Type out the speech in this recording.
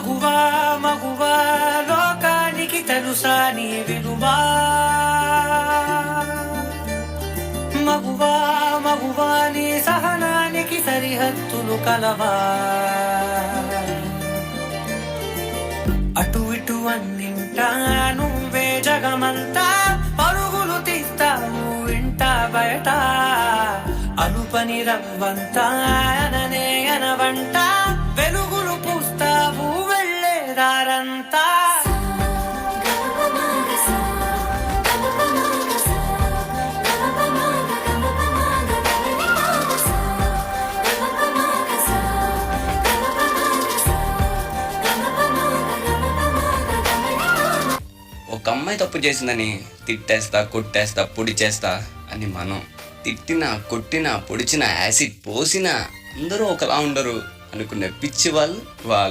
మగువా మగువా లోకానికి తెలుసా నీ విలువా మగువా మగువా నీ సహనానికి సరిహద్దులు కలవా అటు ఇటు అన్నింటా నువ్వే జగమంతా పరుగులు తీస్తావు ఇంట బయట అలుపని రవ్వంతా అననే అనవంట వెలుగులు పూస్తావు వెళ్ళేదారంతా ఒక అమ్మాయి తప్పు చేసిందని తిట్టేస్తా కొట్టేస్తా పొడి చేస్తా అని మనం తిట్టినా కొట్టినా పొడిచినా యాసిడ్ పోసినా అందరూ ఒకలా ఉండరు అనుకునే పిచ్చి వాళ్ళు